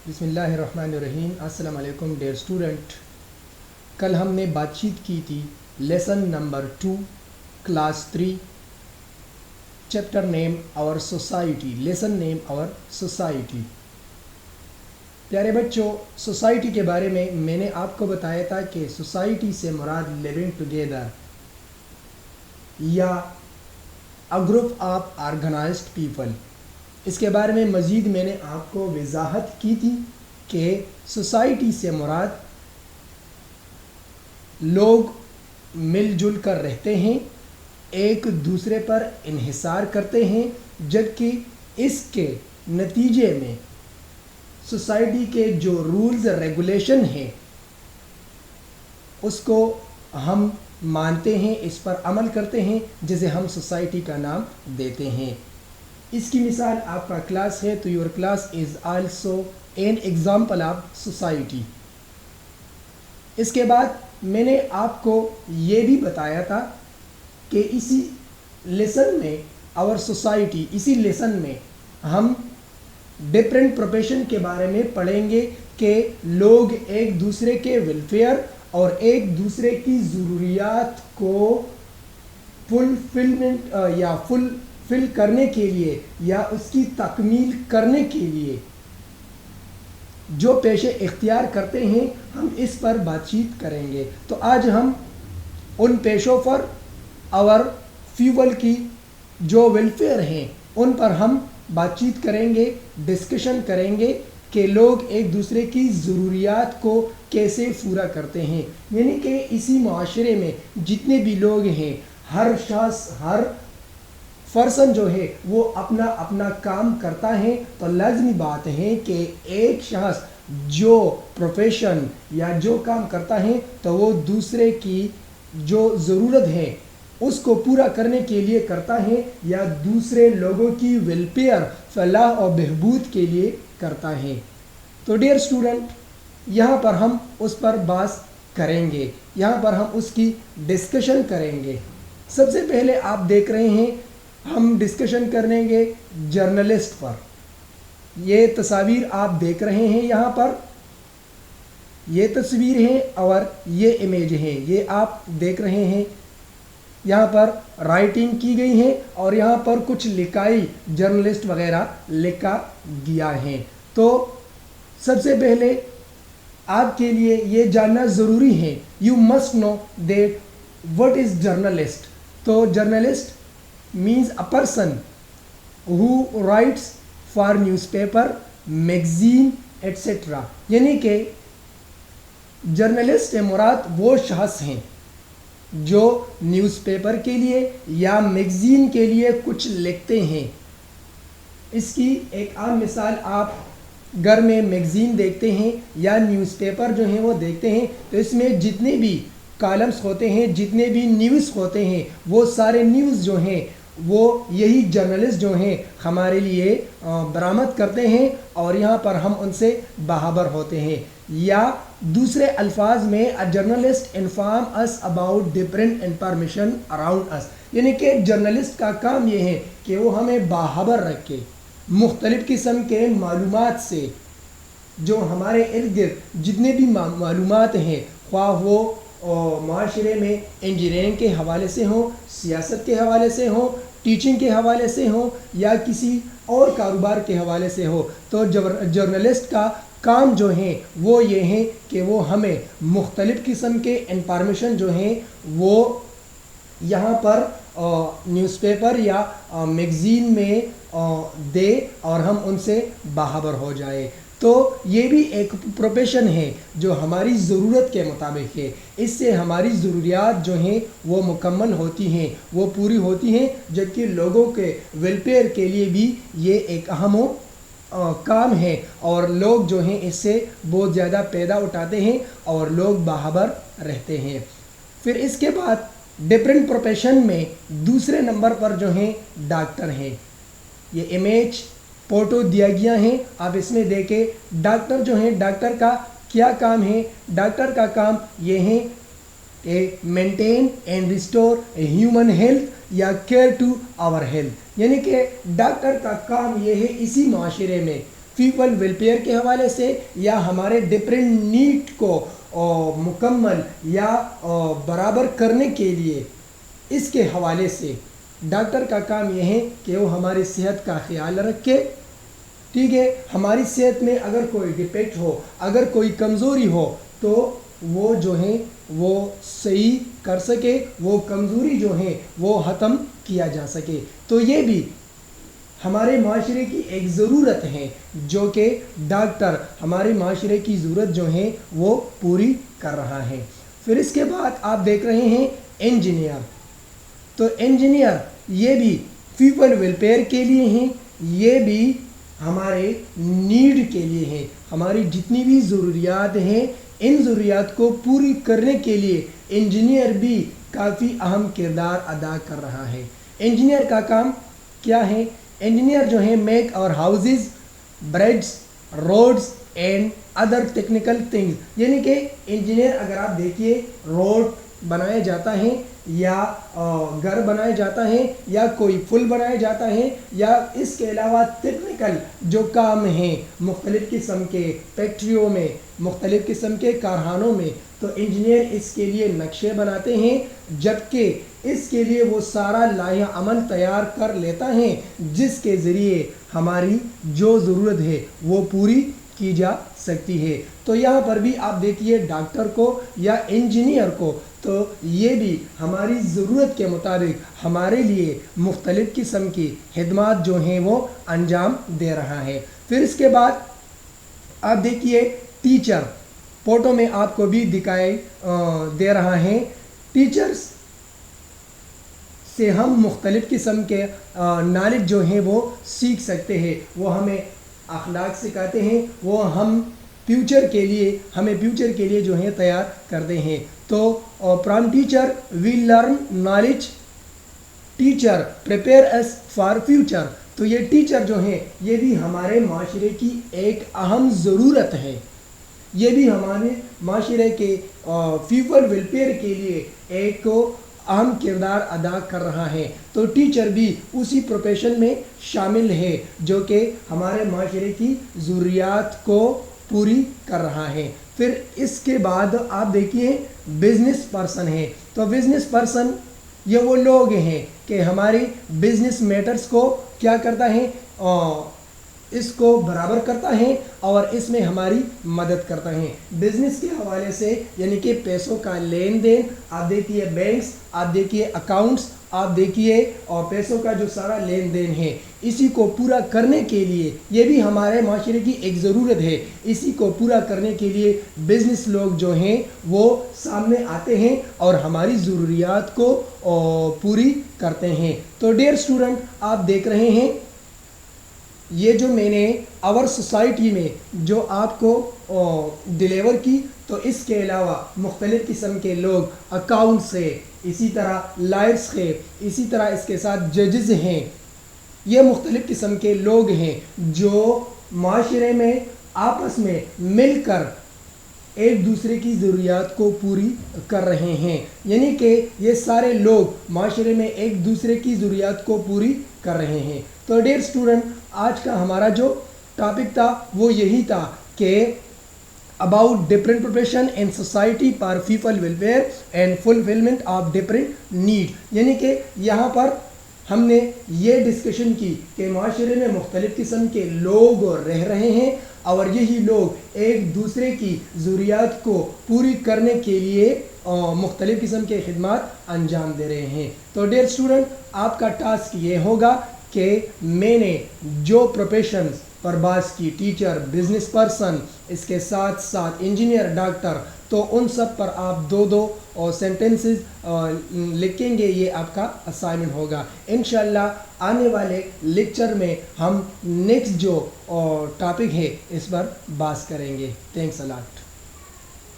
بسم اللہ الرحمن الرحیم۔ السلام علیکم ڈیئر اسٹوڈنٹ، کل ہم نے بات چیت کی تھی لیسن نمبر 2 کلاس 3 چیپٹر نیم اور سوسائٹی، لیسن نیم اور سوسائٹی۔ پیارے بچوں، سوسائٹی کے بارے میں نے آپ کو بتایا تھا کہ سوسائٹی سے مراد لیونگ ٹوگیدر یا a group of organised people. اس کے بارے میں مزید میں نے آپ کو وضاحت کی تھی کہ سوسائٹی سے مراد لوگ مل جل کر رہتے ہیں، ایک دوسرے پر انحصار کرتے ہیں، جبکہ اس کے نتیجے میں سوسائٹی کے جو رولز ریگولیشن ہیں اس کو ہم مانتے ہیں، اس پر عمل کرتے ہیں، جسے ہم سوسائٹی کا نام دیتے ہیں۔ اس کی مثال آپ کا کلاس ہے، تو your class is also an example of society. اس کے بعد میں نے آپ کو یہ بھی بتایا تھا کہ اسی لیسن میں اور سوسائٹی، اسی لیسن میں ہم ڈفرینٹ پروفیشن کے بارے میں پڑھیں گے کہ لوگ ایک دوسرے کے ویلفیئر اور ایک دوسرے کی ضروریات کو فلفلمنٹ یا فل کرنے کے لیے یا اس کی تکمیل کرنے کے لیے جو پیشے اختیار کرتے ہیں، ہم اس پر بات چیت کریں گے۔ تو آج ہم ان پیشوں پر اور فیول کی جو ویلفیئر ہیں ان پر ہم بات چیت کریں گے، ڈسکشن کریں گے کہ لوگ ایک دوسرے کی ضروریات کو کیسے پورا کرتے ہیں، یعنی کہ اسی معاشرے میں جتنے بھی لوگ ہیں، ہر شخص، ہر پرسن جو ہے وہ اپنا اپنا کام کرتا ہے، تو لازمی بات ہے کہ ایک شخص جو پروفیشن یا جو کام کرتا ہے تو وہ دوسرے کی جو ضرورت ہے اس کو پورا کرنے کے لیے کرتا ہے یا دوسرے لوگوں کی ویلفیئر، فلاح و بہبود کے لیے کرتا ہے۔ تو ڈیئر اسٹوڈنٹ، یہاں پر ہم اس پر بات کریں گے، یہاں پر ہم اس کی ڈسکشن کریں گے۔ سب سے پہلے آپ دیکھ رہے ہیں ہم ڈسکشن کریں گے جرنلسٹ پر۔ یہ تصاویر آپ دیکھ رہے ہیں، یہاں پر یہ تصویر ہے اور یہ امیج ہے، یہ آپ دیکھ رہے ہیں۔ یہاں پر رائٹنگ کی گئی ہے اور یہاں پر کچھ لکھائی جرنلسٹ وغیرہ لکھا گیا ہے۔ تو سب سے پہلے آپ کے لیے یہ جاننا ضروری ہے، you must know that what is journalist. تو journalist means a person who writes for newspaper, magazine, etc. یعنی کہ جرنلسٹ سے مراد وہ شخص ہیں جو نیوز پیپر کے لیے یا میگزین کے لیے کچھ لکھتے ہیں۔ اس کی ایک عام مثال، آپ گھر میں میگزین دیکھتے ہیں یا نیوز پیپر جو ہیں وہ دیکھتے ہیں، تو اس میں جتنے بھی کالمز ہوتے ہیں، جتنے بھی نیوز ہوتے ہیں، وہ سارے نیوز جو ہیں وہ یہی جرنلسٹ جو ہیں ہمارے لیے برآمد کرتے ہیں اور یہاں پر ہم ان سے باخبر ہوتے ہیں۔ یا دوسرے الفاظ میں a journalist inform us about different information around us، یعنی کہ جرنلسٹ کا کام یہ ہے کہ وہ ہمیں باخبر رکھے مختلف قسم کے معلومات سے، جو ہمارے ارد گرد جتنے بھی معلومات ہیں، خواہ وہ معاشرے میں انجینئرنگ کے حوالے سے ہوں، سیاست کے حوالے سے ہوں، ٹیچنگ کے حوالے سے ہوں یا کسی اور کاروبار کے حوالے سے ہو، تو جرنلسٹ کا کام جو ہیں وہ یہ ہیں کہ وہ ہمیں مختلف قسم کے انفارمیشن جو ہیں وہ یہاں پر نیوز پیپر یا میگزین میں دے اور ہم ان سے باخبر ہو جائے۔ تو یہ بھی ایک پروفیشن ہے جو ہماری ضرورت کے مطابق ہے، اس سے ہماری ضروریات جو ہیں وہ مکمل ہوتی ہیں، وہ پوری ہوتی ہیں، جبکہ لوگوں کے ویلفیئر کے لیے بھی یہ ایک اہم کام ہے اور لوگ جو ہیں اس سے بہت زیادہ پیدا اٹھاتے ہیں اور لوگ باخبر رہتے ہیں۔ پھر اس کے بعد ڈفرینٹ پروفیشن میں دوسرے نمبر پر جو ہیں ڈاکٹر ہیں۔ یہ امیج فوٹو دیا گیا ہے، آپ اس میں دیکھیں ڈاکٹر جو ہیں، ڈاکٹر کا کیا کام ہے؟ ڈاکٹر کا کام یہ ہے کہ maintain and restore human health یا کیئر ٹو آور ہیلتھ، یعنی کہ ڈاکٹر کا کام یہ ہے اسی معاشرے میں پیپل ویلفیئر کے حوالے سے یا ہمارے ڈفرینٹ نیڈ کو مکمل یا برابر کرنے کے لیے، اس کے حوالے سے ڈاکٹر کا کام یہ ہے کہ وہ ہماری صحت کا خیال رکھے، ٹھیک ہے، ہماری صحت میں اگر کوئی ڈیفیکٹ ہو، اگر کوئی کمزوری ہو تو وہ جو ہیں وہ صحیح کر سکے، وہ کمزوری جو ہیں وہ ختم کیا جا سکے۔ تو یہ بھی ہمارے معاشرے کی ایک ضرورت ہے جو کہ ڈاکٹر ہمارے معاشرے کی ضرورت جو ہے وہ پوری کر رہا ہے۔ پھر اس کے بعد آپ دیکھ رہے ہیں انجینئر، تو انجینئر یہ بھی پیپل ویلفیئر کے لیے ہیں، یہ بھی ہمارے نیڈ کے لیے ہیں، ہماری جتنی بھی ضروریات ہیں ان ضروریات کو پوری کرنے کے لیے انجینئر بھی کافی اہم کردار ادا کر رہا ہے۔ انجینئر کا کام کیا ہے؟ انجینئر جو ہیں میک اور houses, breeds, roads and other technical things, یعنی کہ انجینئر اگر آپ دیکھیے روڈ بنایا جاتا ہے یا گھر بنایا جاتا ہے یا کوئی پل بنایا جاتا ہے یا اس کے علاوہ ٹیکنیکل جو کام ہیں مختلف قسم کے فیکٹریوں میں، مختلف قسم کے کارخانوں میں، تو انجینئر اس کے لیے نقشے بناتے ہیں، جبکہ اس کے لیے وہ سارا لائحہ عمل تیار کر لیتا ہے جس کے ذریعے ہماری جو ضرورت ہے وہ پوری کی جا سکتی ہے۔ تو یہاں پر بھی آپ دیکھیے ڈاکٹر کو یا انجینئر کو، تو یہ بھی ہماری ضرورت کے مطابق ہمارے لیے مختلف قسم کی خدمات جو ہیں وہ انجام دے رہا ہے۔ پھر اس کے بعد آپ دیکھیے ٹیچر، فوٹو میں آپ کو بھی دکھائی دے رہا ہے، ٹیچرز سے ہم مختلف قسم کے نالج جو ہیں وہ سیکھ سکتے ہیں، وہ ہمیں اخلاق سکھاتے ہیں، وہ ہمیں فیوچر کے لیے جو ہیں تیار کرتے ہیں۔ تو from teacher we learn knowledge, teacher prepare us for future, تو یہ ٹیچر جو ہیں یہ بھی ہمارے معاشرے کی ایک اہم ضرورت ہے، یہ بھی ہمارے معاشرے کے پیپل ویلفیئر کے لیے ایک اہم کردار ادا کر رہا ہے۔ تو ٹیچر بھی اسی پروفیشن میں شامل ہے جو کہ ہمارے معاشرے کی ضروریات کو پوری کر رہا ہے۔ پھر اس کے بعد آپ دیکھیے بزنس پرسن ہے، تو بزنس پرسن یہ وہ لوگ ہیں کہ ہماری بزنس میٹرز کو کیا کرتا ہے، اس کو برابر کرتا ہے اور اس میں ہماری مدد کرتا ہے۔ بزنس کے حوالے سے یعنی کہ پیسوں کا لین دین، آپ دیکھیے بینکس، آپ دیکھیے اکاؤنٹس، آپ دیکھیے اور پیسوں کا جو سارا لین دین ہے، اسی کو پورا کرنے کے لیے یہ بھی ہمارے معاشرے کی ایک ضرورت ہے، اسی کو پورا کرنے کے لیے بزنس لوگ جو ہیں وہ سامنے آتے ہیں اور ہماری ضروریات کو پوری کرتے ہیں۔ تو ڈیئر اسٹوڈنٹ، آپ دیکھ رہے ہیں یہ جو میں نے اور سوسائٹی میں جو آپ کو ڈیلیور کی، تو اس کے علاوہ مختلف قسم کے لوگ اکاؤنٹس ہے، اسی طرح لائرس ہے، اسی طرح اس کے ساتھ ججز ہیں، یہ مختلف قسم کے لوگ ہیں جو معاشرے میں آپس میں مل کر ایک دوسرے کی ضروریات کو پوری کر رہے ہیں، یعنی کہ یہ سارے لوگ معاشرے میں ایک دوسرے کی ضروریات کو پوری کر رہے ہیں۔ تو ڈیئر اسٹوڈنٹ، آج کا ہمارا جو ٹاپک تھا وہ یہی تھا کہ about different profession in society for people welfare and fulfillment of different need، یعنی کہ یہاں پر ہم نے یہ ڈسکشن کی کہ معاشرے میں مختلف قسم کے لوگ رہ رہے ہیں اور یہی لوگ ایک دوسرے کی ضروریات کو پوری کرنے کے لیے مختلف قسم کے خدمات انجام دے رہے ہیں۔ تو ڈیئر اسٹوڈنٹ، آپ کا ٹاسک یہ ہوگا کہ میں نے جو پروفیشنز پر بات کی، ٹیچر، بزنس پرسن، اس کے ساتھ ساتھ انجینئر، ڈاکٹر، تو ان سب پر آپ دو سینٹنسز لکھیں گے، یہ آپ کا اسائنمنٹ ہوگا۔ انشاءاللہ آنے والے لیکچر میں ہم نیکسٹ جو ٹاپک ہے اس پر بات کریں گے۔ Thanks allot.